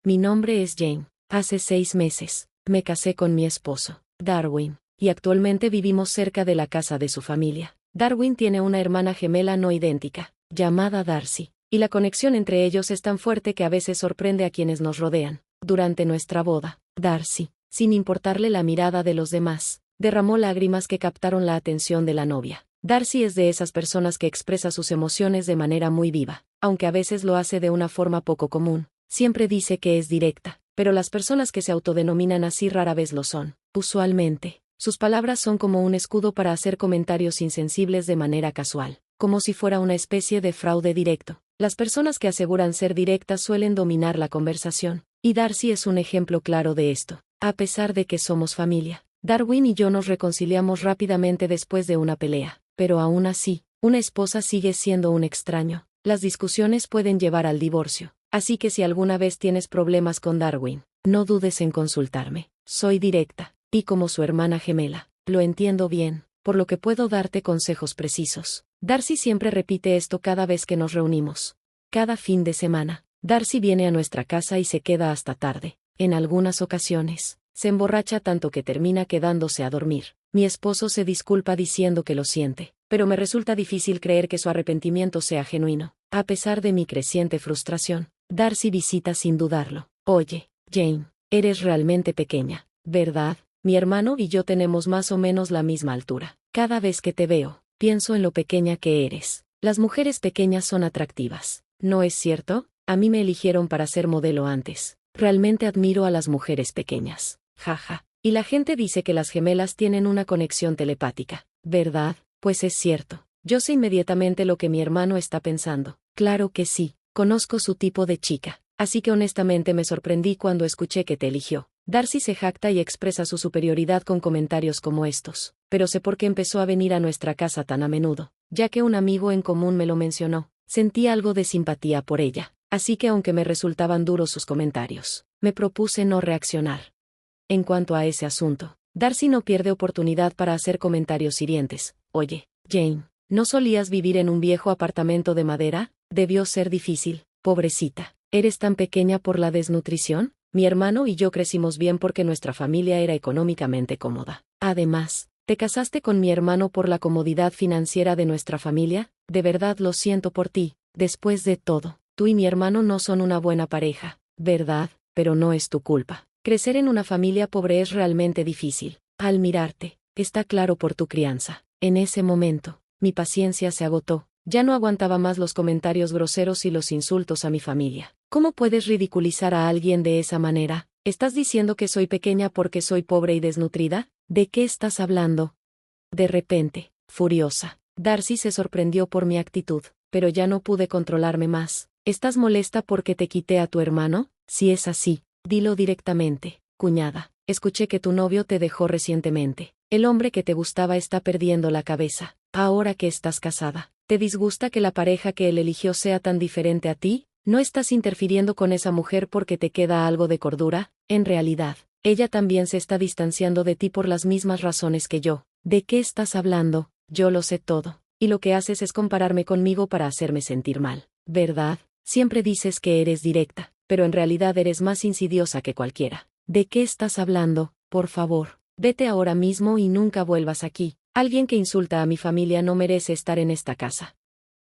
Mi nombre es Jane. Hace 6 meses, me casé con mi esposo, Darwin, y actualmente vivimos cerca de la casa de su familia. Darwin tiene una hermana gemela no idéntica, llamada Darcy, y la conexión entre ellos es tan fuerte que a veces sorprende a quienes nos rodean. Durante nuestra boda, Darcy, sin importarle la mirada de los demás, derramó lágrimas que captaron la atención de la novia. Darcy es de esas personas que expresa sus emociones de manera muy viva, aunque a veces lo hace de una forma poco común. Siempre dice que es directa, pero las personas que se autodenominan así rara vez lo son. Usualmente, sus palabras son como un escudo para hacer comentarios insensibles de manera casual, como si fuera una especie de fraude directo. Las personas que aseguran ser directas suelen dominar la conversación, y Darcy es un ejemplo claro de esto. A pesar de que somos familia, Darwin y yo nos reconciliamos rápidamente después de una pelea, pero aún así, una esposa sigue siendo un extraño. Las discusiones pueden llevar al divorcio, así que si alguna vez tienes problemas con Darwin, no dudes en consultarme. Soy directa, y como su hermana gemela, lo entiendo bien, por lo que puedo darte consejos precisos. Darcy siempre repite esto cada vez que nos reunimos. Cada fin de semana, Darcy viene a nuestra casa y se queda hasta tarde. En algunas ocasiones, se emborracha tanto que termina quedándose a dormir. Mi esposo se disculpa diciendo que lo siente, pero me resulta difícil creer que su arrepentimiento sea genuino. A pesar de mi creciente frustración, Darcy visita sin dudarlo. Oye, Jane, eres realmente pequeña, ¿verdad? Mi hermano y yo tenemos más o menos la misma altura. Cada vez que te veo, pienso en lo pequeña que eres. Las mujeres pequeñas son atractivas, ¿no es cierto? A mí me eligieron para ser modelo antes. Realmente admiro a las mujeres pequeñas. Jaja. Y la gente dice que las gemelas tienen una conexión telepática, ¿verdad? Pues es cierto. Yo sé inmediatamente lo que mi hermano está pensando. Claro que sí, conozco su tipo de chica, así que honestamente me sorprendí cuando escuché que te eligió. Darcy se jacta y expresa su superioridad con comentarios como estos, pero sé por qué empezó a venir a nuestra casa tan a menudo, ya que un amigo en común me lo mencionó. Sentí algo de simpatía por ella, así que aunque me resultaban duros sus comentarios, me propuse no reaccionar. En cuanto a ese asunto, Darcy no pierde oportunidad para hacer comentarios hirientes. Oye, Jane, ¿no solías vivir en un viejo apartamento de madera? Debió ser difícil, pobrecita. ¿Eres tan pequeña por la desnutrición? Mi hermano y yo crecimos bien porque nuestra familia era económicamente cómoda. Además, ¿te casaste con mi hermano por la comodidad financiera de nuestra familia? De verdad lo siento por ti. Después de todo, tú y mi hermano no son una buena pareja, ¿verdad? Pero no es tu culpa. Crecer en una familia pobre es realmente difícil. Al mirarte, está claro por tu crianza. En ese momento, mi paciencia se agotó. Ya no aguantaba más los comentarios groseros y los insultos a mi familia. ¿Cómo puedes ridiculizar a alguien de esa manera? ¿Estás diciendo que soy pequeña porque soy pobre y desnutrida? ¿De qué estás hablando? De repente, furiosa, Darcy se sorprendió por mi actitud, pero ya no pude controlarme más. ¿Estás molesta porque te quité a tu hermano? Si es así, dilo directamente, cuñada. Escuché que tu novio te dejó recientemente. El hombre que te gustaba está perdiendo la cabeza. Ahora que estás casada, ¿te disgusta que la pareja que él eligió sea tan diferente a ti? ¿No estás interfiriendo con esa mujer porque te queda algo de cordura? En realidad, ella también se está distanciando de ti por las mismas razones que yo. ¿De qué estás hablando? Yo lo sé todo. Y lo que haces es compararme conmigo para hacerme sentir mal, ¿verdad? Siempre dices que eres directa, pero en realidad eres más insidiosa que cualquiera. ¿De qué estás hablando? Por favor, vete ahora mismo y nunca vuelvas aquí. Alguien que insulta a mi familia no merece estar en esta casa.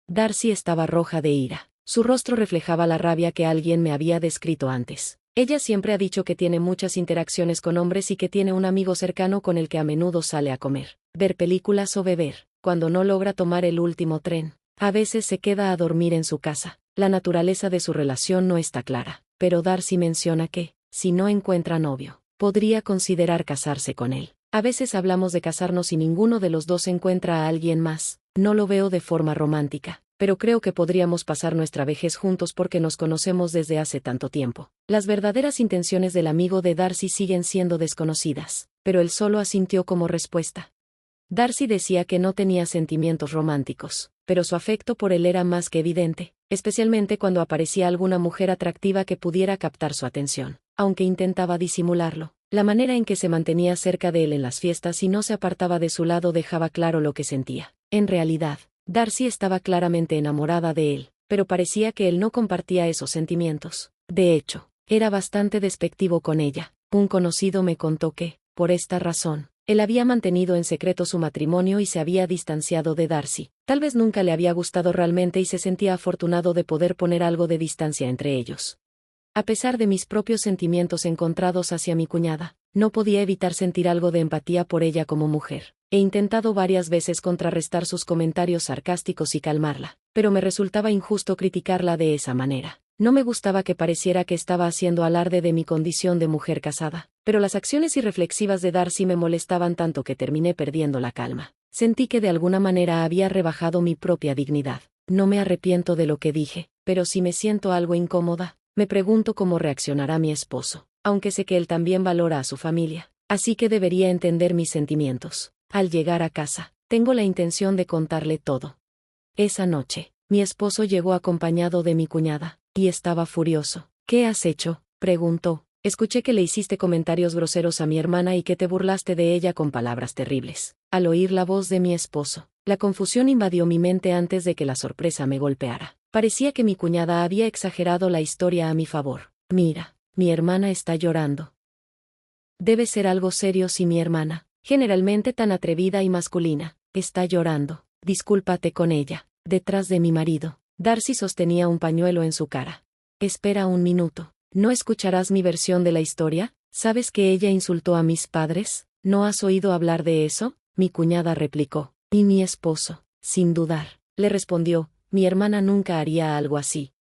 Darcy estaba roja de ira. Su rostro reflejaba la rabia que alguien me había descrito antes. Ella siempre ha dicho que tiene muchas interacciones con hombres y que tiene un amigo cercano con el que a menudo sale a comer, ver películas o beber. Cuando no logra tomar el último tren, a veces se queda a dormir en su casa. La naturaleza de su relación no está clara, pero Darcy menciona que, si no encuentra novio, podría considerar casarse con él. A veces hablamos de casarnos y ninguno de los dos encuentra a alguien más. No lo veo de forma romántica, pero creo que podríamos pasar nuestra vejez juntos porque nos conocemos desde hace tanto tiempo. Las verdaderas intenciones del amigo de Darcy siguen siendo desconocidas, pero él solo asintió como respuesta. Darcy decía que no tenía sentimientos románticos, pero su afecto por él era más que evidente, especialmente cuando aparecía alguna mujer atractiva que pudiera captar su atención. Aunque intentaba disimularlo, la manera en que se mantenía cerca de él en las fiestas y no se apartaba de su lado dejaba claro lo que sentía. En realidad, Darcy estaba claramente enamorada de él, pero parecía que él no compartía esos sentimientos. De hecho, Era bastante despectivo con ella. Un conocido me contó que, por esta razón, él había mantenido en secreto su matrimonio y se había distanciado de Darcy. Tal vez nunca le había gustado realmente y se sentía afortunado de poder poner algo de distancia entre ellos. A pesar de mis propios sentimientos encontrados hacia mi cuñada, no podía evitar sentir algo de empatía por ella como mujer. He intentado varias veces contrarrestar sus comentarios sarcásticos y calmarla, pero me resultaba injusto criticarla de esa manera. No me gustaba que pareciera que estaba haciendo alarde de mi condición de mujer casada, pero las acciones irreflexivas de Darcy me molestaban tanto que terminé perdiendo la calma. Sentí que de alguna manera había rebajado mi propia dignidad. No me arrepiento de lo que dije, pero si me siento algo incómoda, me pregunto cómo reaccionará mi esposo, aunque sé que él también valora a su familia, así que debería entender mis sentimientos. Al llegar a casa, tengo la intención de contarle todo. Esa noche, mi esposo llegó acompañado de mi cuñada, y estaba furioso. ¿Qué has hecho?, preguntó. Escuché que le hiciste comentarios groseros a mi hermana y que te burlaste de ella con palabras terribles. Al oír la voz de mi esposo, la confusión invadió mi mente antes de que la sorpresa me golpeara. Parecía que mi cuñada había exagerado la historia a mi favor. Mira, mi hermana está llorando. Debe ser algo serio si mi hermana, generalmente tan atrevida y masculina, está llorando. Discúlpate con ella. Detrás de mi marido, Darcy sostenía un pañuelo en su cara. Espera un minuto. ¿No escucharás mi versión de la historia? ¿Sabes que ella insultó a mis padres? ¿No has oído hablar de eso?, mi cuñada replicó. Y mi esposo, sin dudar, le respondió, mi hermana nunca haría algo así.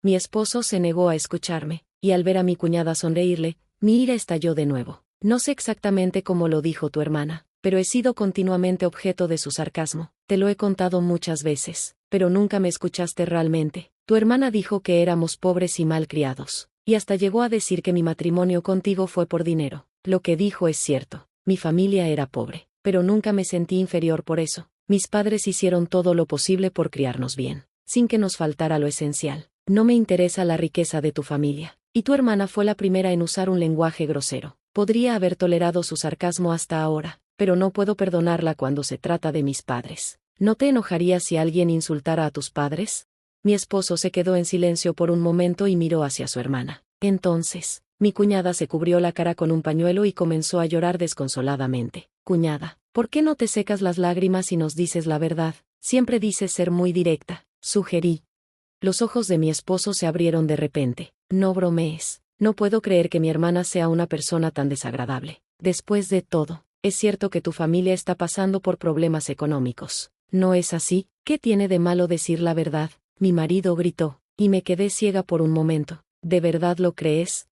Mi esposo se negó a escucharme, y al ver a mi cuñada sonreírle, mi ira estalló de nuevo. No sé exactamente cómo lo dijo tu hermana, pero he sido continuamente objeto de su sarcasmo. Te lo he contado muchas veces, pero nunca me escuchaste realmente. Tu hermana dijo que éramos pobres y mal criados, y hasta llegó a decir que mi matrimonio contigo fue por dinero. Lo que dijo es cierto, mi familia era pobre, pero nunca me sentí inferior por eso. Mis padres hicieron todo lo posible por criarnos bien, sin que nos faltara lo esencial. No me interesa la riqueza de tu familia, y tu hermana fue la primera en usar un lenguaje grosero. Podría haber tolerado su sarcasmo hasta ahora, pero no puedo perdonarla cuando se trata de mis padres. ¿No te enojaría si alguien insultara a tus padres? Mi esposo se quedó en silencio por un momento y miró hacia su hermana. Entonces, mi cuñada se cubrió la cara con un pañuelo y comenzó a llorar desconsoladamente. Cuñada, ¿por qué no te secas las lágrimas y nos dices la verdad? Siempre dices ser muy directa, sugerí. Los ojos de mi esposo se abrieron de repente. No bromees. No puedo creer que mi hermana sea una persona tan desagradable. Después de todo, es cierto que tu familia está pasando por problemas económicos. ¿No es así? ¿Qué tiene de malo decir la verdad?, mi marido gritó, y me quedé ciega por un momento. ¿De verdad lo crees?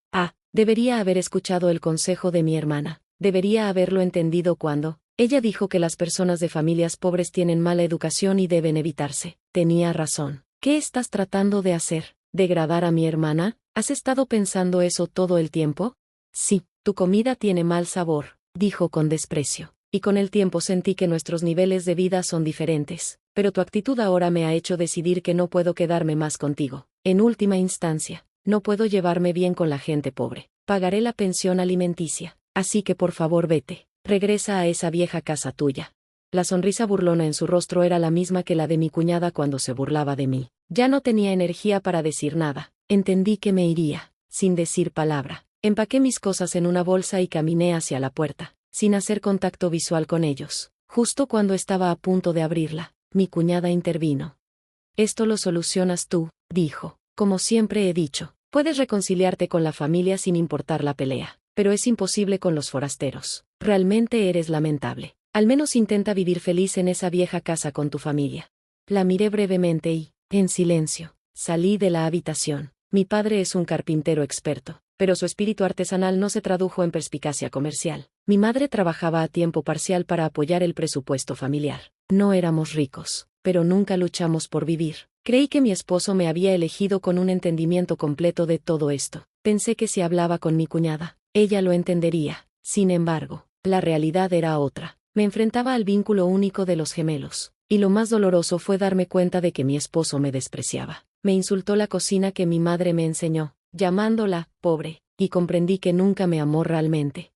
Debería haber escuchado el consejo de mi hermana. Debería haberlo entendido cuando ella dijo que las personas de familias pobres tienen mala educación y deben evitarse. Tenía razón. ¿Qué estás tratando de hacer? ¿Degradar a mi hermana? ¿Has estado pensando eso todo el tiempo? Sí, tu comida tiene mal sabor, dijo con desprecio, y con el tiempo sentí que nuestros niveles de vida son diferentes, pero tu actitud ahora me ha hecho decidir que no puedo quedarme más contigo. En última instancia, no puedo llevarme bien con la gente pobre. Pagaré la pensión alimenticia, así que por favor vete. Regresa a esa vieja casa tuya. La sonrisa burlona en su rostro era la misma que la de mi cuñada cuando se burlaba de mí. Ya no tenía energía para decir nada. Entendí que me iría, sin decir palabra. Empaqué mis cosas en una bolsa y caminé hacia la puerta, sin hacer contacto visual con ellos. Justo cuando estaba a punto de abrirla, mi cuñada intervino. Esto lo solucionas tú, dijo. Como siempre he dicho, puedes reconciliarte con la familia sin importar la pelea, pero es imposible con los forasteros. Realmente eres lamentable. Al menos intenta vivir feliz en esa vieja casa con tu familia. La miré brevemente y, en silencio, salí de la habitación. Mi padre es un carpintero experto, pero su espíritu artesanal no se tradujo en perspicacia comercial. Mi madre trabajaba a tiempo parcial para apoyar el presupuesto familiar. No éramos ricos, pero nunca luchamos por vivir. Creí que mi esposo me había elegido con un entendimiento completo de todo esto. Pensé que si hablaba con mi cuñada, ella lo entendería. Sin embargo, la realidad era otra. Me enfrentaba al vínculo único de los gemelos, y lo más doloroso fue darme cuenta de que mi esposo me despreciaba. Me insultó la cocina que mi madre me enseñó, llamándola pobre, y comprendí que nunca me amó realmente.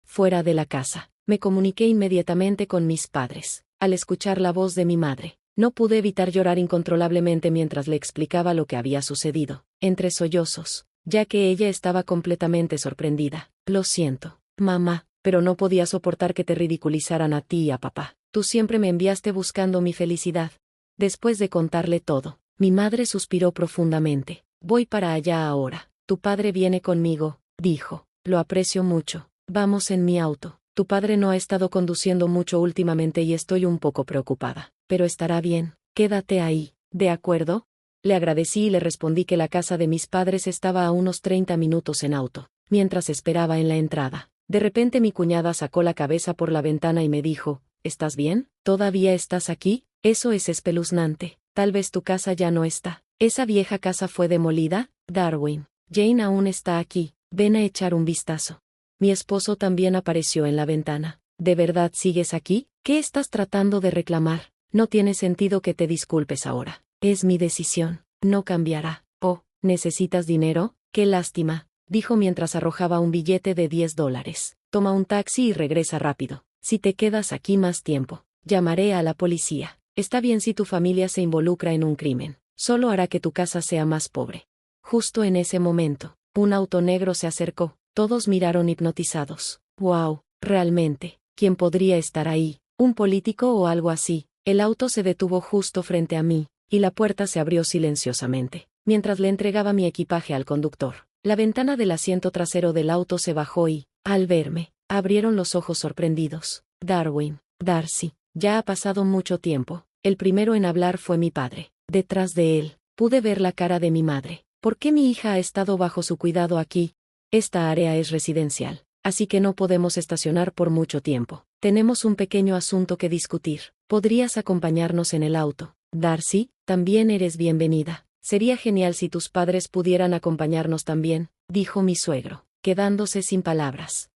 Fuera de la casa, me comuniqué inmediatamente con mis padres. Al escuchar la voz de mi madre, no pude evitar llorar incontrolablemente mientras le explicaba lo que había sucedido. Entre sollozos, ya que ella estaba completamente sorprendida. Lo siento, mamá, pero no podía soportar que te ridiculizaran a ti y a papá. Tú siempre me enviaste buscando mi felicidad. Después de contarle todo, mi madre suspiró profundamente. Voy para allá ahora. Tu padre viene conmigo, dijo. Lo aprecio mucho. Vamos en mi auto. Tu padre no ha estado conduciendo mucho últimamente y estoy un poco preocupada. Pero estará bien. Quédate ahí. ¿De acuerdo? Le agradecí y le respondí que la casa de mis padres estaba a unos 30 minutos en auto. Mientras esperaba en la entrada, de repente mi cuñada sacó la cabeza por la ventana y me dijo, ¿estás bien? ¿Todavía estás aquí? Eso es espeluznante. Tal vez tu casa ya no está. ¿Esa vieja casa fue demolida? Darwin. Jane aún está aquí. Ven a echar un vistazo. Mi esposo también apareció en la ventana. ¿De verdad sigues aquí? ¿Qué estás tratando de reclamar? No tiene sentido que te disculpes ahora. Es mi decisión. No cambiará. Oh, ¿necesitas dinero? Qué lástima, dijo mientras arrojaba un billete de $10. Toma un taxi y regresa rápido. Si te quedas aquí más tiempo, llamaré a la policía. Está bien si tu familia se involucra en un crimen. Solo hará que tu casa sea más pobre. Justo en ese momento, un auto negro se acercó. Todos miraron hipnotizados. ¡Wow! Realmente, ¿quién podría estar ahí? ¿Un político o algo así? El auto se detuvo justo frente a mí, y la puerta se abrió silenciosamente, mientras le entregaba mi equipaje al conductor. La ventana del asiento trasero del auto se bajó y, al verme, abrieron los ojos sorprendidos. Darwin, Darcy, ya ha pasado mucho tiempo. El primero en hablar fue mi padre. Detrás de él, pude ver la cara de mi madre. ¿Por qué mi hija ha estado bajo su cuidado aquí? Esta área es residencial, así que no podemos estacionar por mucho tiempo. Tenemos un pequeño asunto que discutir. ¿Podrías acompañarnos en el auto? Darcy, también eres bienvenida. Sería genial si tus padres pudieran acompañarnos también, dijo mi suegro, quedándose sin palabras.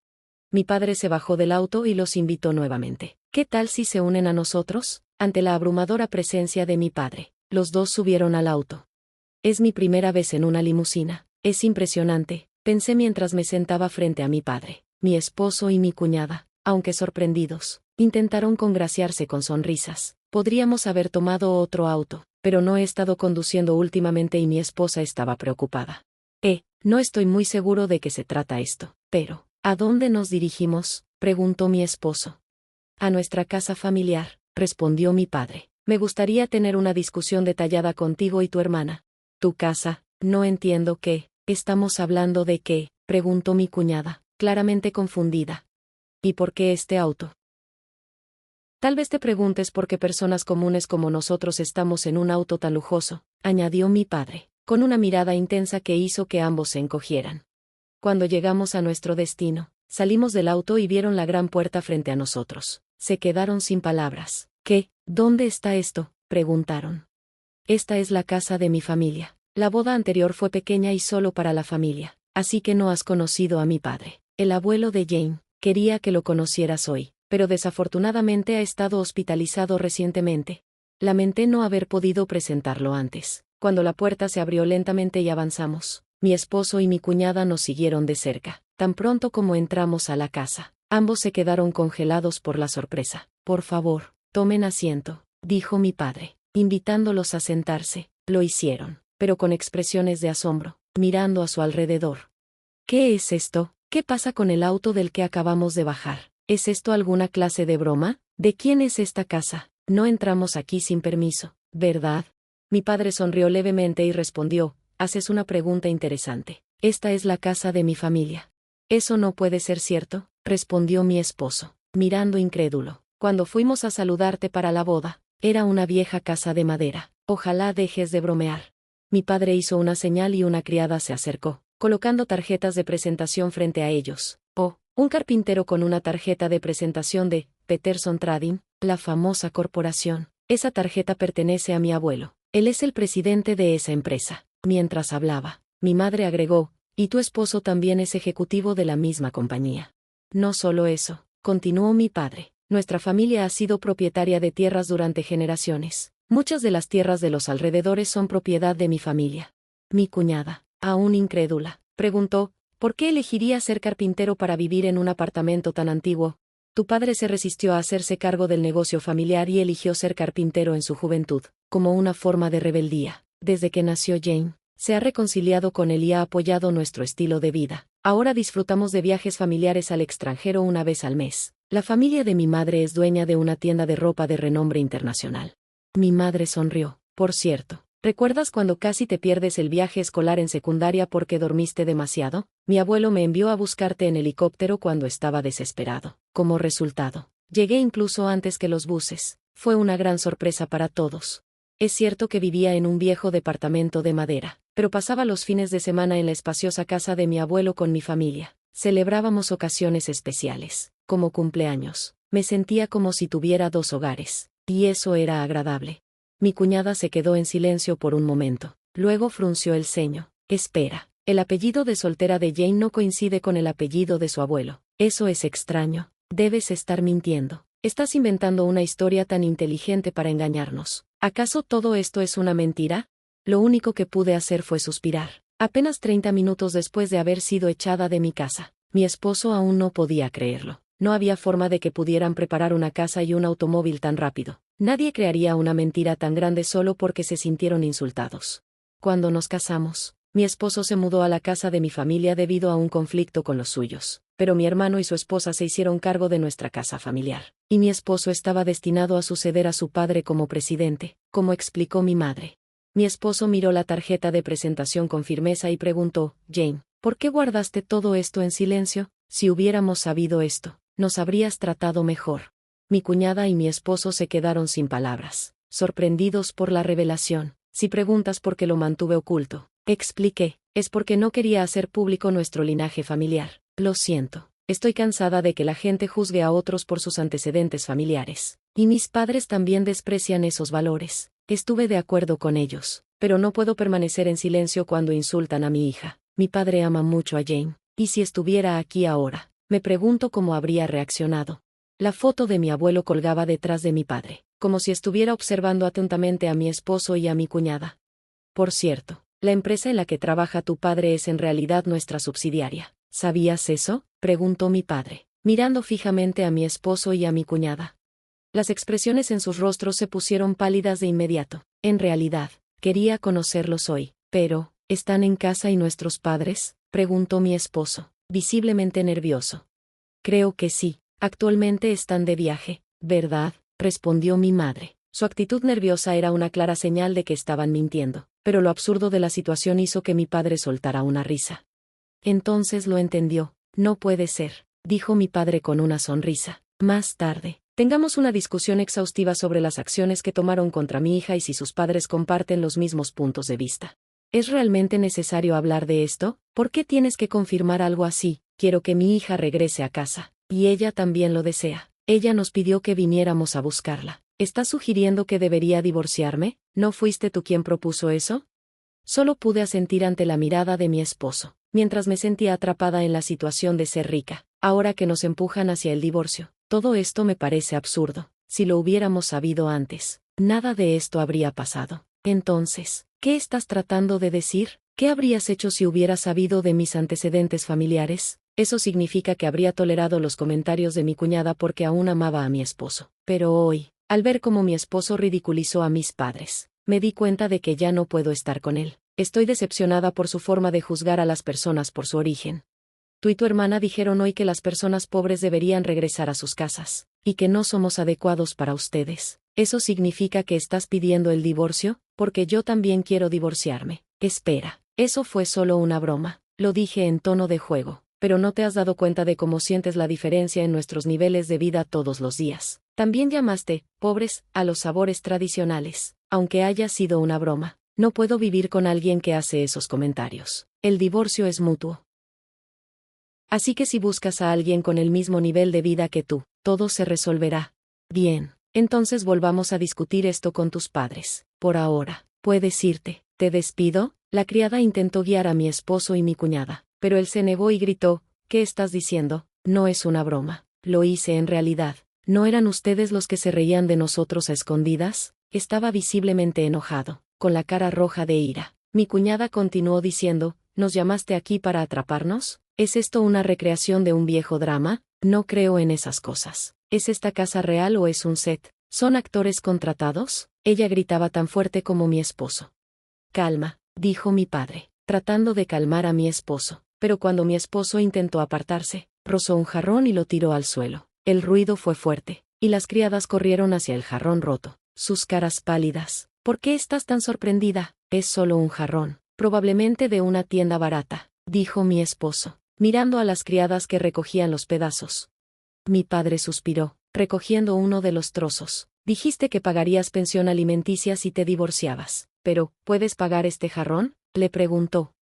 Mi padre se bajó del auto y los invitó nuevamente. ¿Qué tal si se unen a nosotros? Ante la abrumadora presencia de mi padre, los dos subieron al auto. Es mi primera vez en una limusina. Es impresionante, pensé mientras me sentaba frente a mi padre. Mi esposo y mi cuñada, aunque sorprendidos, intentaron congraciarse con sonrisas. Podríamos haber tomado otro auto, pero no he estado conduciendo últimamente y mi esposa estaba preocupada. No estoy muy seguro de qué se trata esto, pero, ¿a dónde nos dirigimos?, preguntó mi esposo. A nuestra casa familiar, respondió mi padre. Me gustaría tener una discusión detallada contigo y tu hermana. ¿Tu casa? No entiendo qué. ¿Estamos hablando de qué?, preguntó mi cuñada, claramente confundida. ¿Y por qué este auto? Tal vez te preguntes por qué personas comunes como nosotros estamos en un auto tan lujoso, añadió mi padre, con una mirada intensa que hizo que ambos se encogieran. Cuando llegamos a nuestro destino, salimos del auto y vieron la gran puerta frente a nosotros. Se quedaron sin palabras. ¿Qué? ¿Dónde está esto?, preguntaron. Esta es la casa de mi familia. La boda anterior fue pequeña y solo para la familia, así que no has conocido a mi padre. El abuelo de Jane. Quería que lo conocieras hoy, pero desafortunadamente ha estado hospitalizado recientemente. Lamenté no haber podido presentarlo antes. Cuando la puerta se abrió lentamente y avanzamos, mi esposo y mi cuñada nos siguieron de cerca. Tan pronto como entramos a la casa, ambos se quedaron congelados por la sorpresa. Por favor, tomen asiento, dijo mi padre, invitándolos a sentarse. Lo hicieron, pero con expresiones de asombro, mirando a su alrededor. ¿Qué es esto? ¿Qué pasa con el auto del que acabamos de bajar? ¿Es esto alguna clase de broma? ¿De quién es esta casa? No entramos aquí sin permiso, ¿verdad? Mi padre sonrió levemente y respondió, haces una pregunta interesante. Esta es la casa de mi familia. Eso no puede ser cierto, respondió mi esposo, mirando incrédulo. Cuando fuimos a saludarte para la boda, era una vieja casa de madera. Ojalá dejes de bromear. Mi padre hizo una señal y una criada se acercó, colocando tarjetas de presentación frente a ellos. Oh, un carpintero con una tarjeta de presentación de Peterson Trading, la famosa corporación. Esa tarjeta pertenece a mi abuelo. Él es el presidente de esa empresa. Mientras hablaba, mi madre agregó, y tu esposo también es ejecutivo de la misma compañía. No solo eso, continuó mi padre, nuestra familia ha sido propietaria de tierras durante generaciones. Muchas de las tierras de los alrededores son propiedad de mi familia. Mi cuñada, aún incrédula, preguntó, ¿por qué elegiría ser carpintero para vivir en un apartamento tan antiguo? Tu padre se resistió a hacerse cargo del negocio familiar y eligió ser carpintero en su juventud, como una forma de rebeldía. Desde que nació Jane, Se ha reconciliado con él y ha apoyado nuestro estilo de vida. Ahora disfrutamos de viajes familiares al extranjero una vez al mes. La familia de mi madre es dueña de una tienda de ropa de renombre internacional. Mi madre sonrió. Por cierto, ¿recuerdas cuando casi te pierdes el viaje escolar en secundaria porque dormiste demasiado? Mi abuelo me envió a buscarte en helicóptero cuando estaba desesperado. Como resultado, llegué incluso antes que los buses. Fue una gran sorpresa para todos. Es cierto que vivía en un viejo departamento de madera, pero pasaba los fines de semana en la espaciosa casa de mi abuelo con mi familia. Celebrábamos ocasiones especiales, como cumpleaños. Me sentía como si tuviera dos hogares, y eso era agradable. Mi cuñada se quedó en silencio por un momento. Luego frunció el ceño. Espera, el apellido de soltera de Jane no coincide con el apellido de su abuelo. Eso es extraño. Debes estar mintiendo. Estás inventando una historia tan inteligente para engañarnos. ¿Acaso todo esto es una mentira? Lo único que pude hacer fue suspirar. Apenas 30 minutos después de haber sido echada de mi casa, mi esposo aún no podía creerlo. No había forma de que pudieran preparar una casa y un automóvil tan rápido. Nadie crearía una mentira tan grande solo porque se sintieron insultados. Cuando nos casamos, mi esposo se mudó a la casa de mi familia debido a un conflicto con los suyos, pero mi hermano y su esposa se hicieron cargo de nuestra casa familiar, y mi esposo estaba destinado a suceder a su padre como presidente, como explicó mi madre. Mi esposo miró la tarjeta de presentación con firmeza y preguntó, Jane, ¿por qué guardaste todo esto en silencio? Si hubiéramos sabido esto, nos habrías tratado mejor. Mi cuñada y mi esposo se quedaron sin palabras, sorprendidos por la revelación. Si preguntas por qué lo mantuve oculto, expliqué, es porque no quería hacer público nuestro linaje familiar. Lo siento, estoy cansada de que la gente juzgue a otros por sus antecedentes familiares. Y mis padres también desprecian esos valores. Estuve de acuerdo con ellos, pero no puedo permanecer en silencio cuando insultan a mi hija. Mi padre ama mucho a Jane, y si estuviera aquí ahora, me pregunto cómo habría reaccionado. La foto de mi abuelo colgaba detrás de mi padre, como si estuviera observando atentamente a mi esposo y a mi cuñada. Por cierto, la empresa en la que trabaja tu padre es en realidad nuestra subsidiaria. ¿Sabías eso?, preguntó mi padre, mirando fijamente a mi esposo y a mi cuñada. Las expresiones en sus rostros se pusieron pálidas de inmediato. En realidad, quería conocerlos hoy. Pero, ¿están en casa y nuestros padres?, preguntó mi esposo, visiblemente nervioso. Creo que sí. Actualmente están de viaje, ¿verdad?, respondió mi madre. Su actitud nerviosa era una clara señal de que estaban mintiendo, pero lo absurdo de la situación hizo que mi padre soltara una risa. Entonces lo entendió. No puede ser, dijo mi padre con una sonrisa. Más tarde, tengamos una discusión exhaustiva sobre las acciones que tomaron contra mi hija y si sus padres comparten los mismos puntos de vista. ¿Es realmente necesario hablar de esto? ¿Por qué tienes que confirmar algo así? Quiero que mi hija regrese a casa. Y ella también lo desea. Ella nos pidió que viniéramos a buscarla. ¿Estás sugiriendo que debería divorciarme? ¿No fuiste tú quien propuso eso? Solo pude asentir ante la mirada de mi esposo, mientras me sentía atrapada en la situación de ser rica. Ahora que nos empujan hacia el divorcio, todo esto me parece absurdo. Si lo hubiéramos sabido antes, nada de esto habría pasado. Entonces, ¿qué estás tratando de decir? ¿Qué habrías hecho si hubieras sabido de mis antecedentes familiares? Eso significa que habría tolerado los comentarios de mi cuñada porque aún amaba a mi esposo. Pero hoy, al ver cómo mi esposo ridiculizó a mis padres, me di cuenta de que ya no puedo estar con él. Estoy decepcionada por su forma de juzgar a las personas por su origen. Tú y tu hermana dijeron hoy que las personas pobres deberían regresar a sus casas, y que no somos adecuados para ustedes. ¿Eso significa que estás pidiendo el divorcio? Porque yo también quiero divorciarme. Espera, eso fue solo una broma. Lo dije en tono de juego. Pero no te has dado cuenta de cómo sientes la diferencia en nuestros niveles de vida todos los días. También llamaste pobres a los sabores tradicionales, aunque haya sido una broma. No puedo vivir con alguien que hace esos comentarios. El divorcio es mutuo. Así que si buscas a alguien con el mismo nivel de vida que tú, todo se resolverá. Bien, entonces volvamos a discutir esto con tus padres. Por ahora, puedes irte. ¿Te despido? La criada intentó guiar a mi esposo y mi cuñada, pero él se negó y gritó, ¿qué estás diciendo? No es una broma. Lo hice en realidad. ¿No eran ustedes los que se reían de nosotros a escondidas? Estaba visiblemente enojado, con la cara roja de ira. Mi cuñada continuó diciendo, ¿nos llamaste aquí para atraparnos? ¿Es esto una recreación de un viejo drama? No creo en esas cosas. ¿Es esta casa real o es un set? ¿Son actores contratados? Ella gritaba tan fuerte como mi esposo. Calma, dijo mi padre, tratando de calmar a mi esposo. Pero cuando mi esposo intentó apartarse, rozó un jarrón y lo tiró al suelo. El ruido fue fuerte, y las criadas corrieron hacia el jarrón roto, sus caras pálidas. ¿Por qué estás tan sorprendida? Es solo un jarrón, probablemente de una tienda barata, dijo mi esposo, mirando a las criadas que recogían los pedazos. Mi padre suspiró, recogiendo uno de los trozos. Dijiste que pagarías pensión alimenticia si te divorciabas, pero, ¿puedes pagar este jarrón?, le preguntó.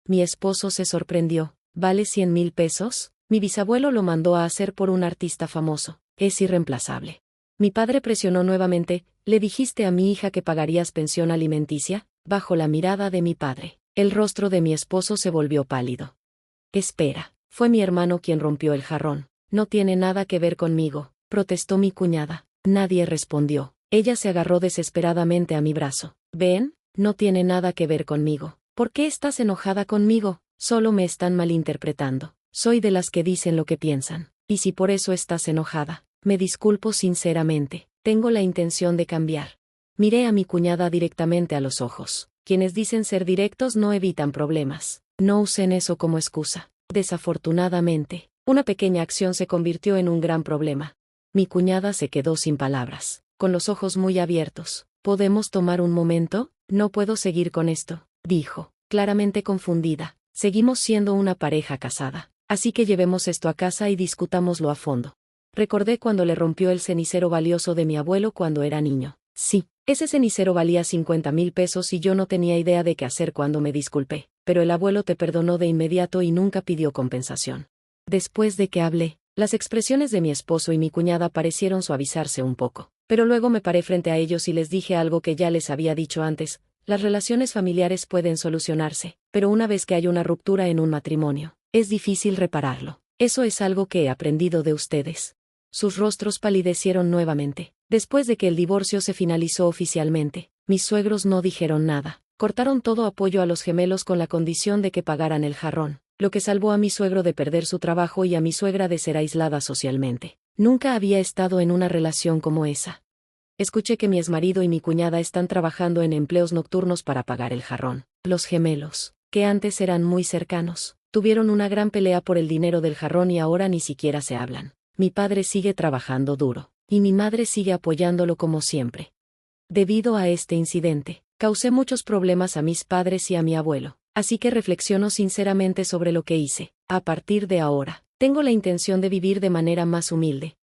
Mi esposo se sorprendió. ¿Vale 100,000 pesos? Mi bisabuelo lo mandó a hacer por un artista famoso. Es irreemplazable. Mi padre presionó nuevamente. ¿Le dijiste a mi hija que pagarías pensión alimenticia? Bajo la mirada de mi padre, el rostro de mi esposo se volvió pálido. Espera, fue mi hermano quien rompió el jarrón. No tiene nada que ver conmigo, protestó mi cuñada. Nadie respondió. Ella se agarró desesperadamente a mi brazo. ¿Ven? No tiene nada que ver conmigo. ¿Por qué estás enojada conmigo? Solo me están malinterpretando. Soy de las que dicen lo que piensan. Y si por eso estás enojada, me disculpo sinceramente. Tengo la intención de cambiar. Miré a mi cuñada directamente a los ojos. Quienes dicen ser directos no evitan problemas. No usen eso como excusa. Desafortunadamente, una pequeña acción se convirtió en un gran problema. Mi cuñada se quedó sin palabras, con los ojos muy abiertos. ¿Podemos tomar un momento? No puedo seguir con esto, dijo, claramente confundida. Seguimos siendo una pareja casada, así que llevemos esto a casa y discutámoslo a fondo. Recordé cuando le rompió el cenicero valioso de mi abuelo cuando era niño. Sí, ese cenicero valía 50,000 pesos y yo no tenía idea de qué hacer cuando me disculpé, pero el abuelo te perdonó de inmediato y nunca pidió compensación. Después de que hablé, las expresiones de mi esposo y mi cuñada parecieron suavizarse un poco, pero luego me paré frente a ellos y les dije algo que ya les había dicho antes. Las relaciones familiares pueden solucionarse, pero una vez que hay una ruptura en un matrimonio, es difícil repararlo. Eso es algo que he aprendido de ustedes. Sus rostros palidecieron nuevamente. Después de que el divorcio se finalizó oficialmente, mis suegros no dijeron nada. Cortaron todo apoyo a los gemelos con la condición de que pagaran el jarrón, lo que salvó a mi suegro de perder su trabajo y a mi suegra de ser aislada socialmente. Nunca había estado en una relación como esa. Escuché que mi exmarido y mi cuñada están trabajando en empleos nocturnos para pagar el jarrón. Los gemelos, que antes eran muy cercanos, tuvieron una gran pelea por el dinero del jarrón y ahora ni siquiera se hablan. Mi padre sigue trabajando duro, y mi madre sigue apoyándolo como siempre. Debido a este incidente, causé muchos problemas a mis padres y a mi abuelo, así que reflexiono sinceramente sobre lo que hice. A partir de ahora, tengo la intención de vivir de manera más humilde,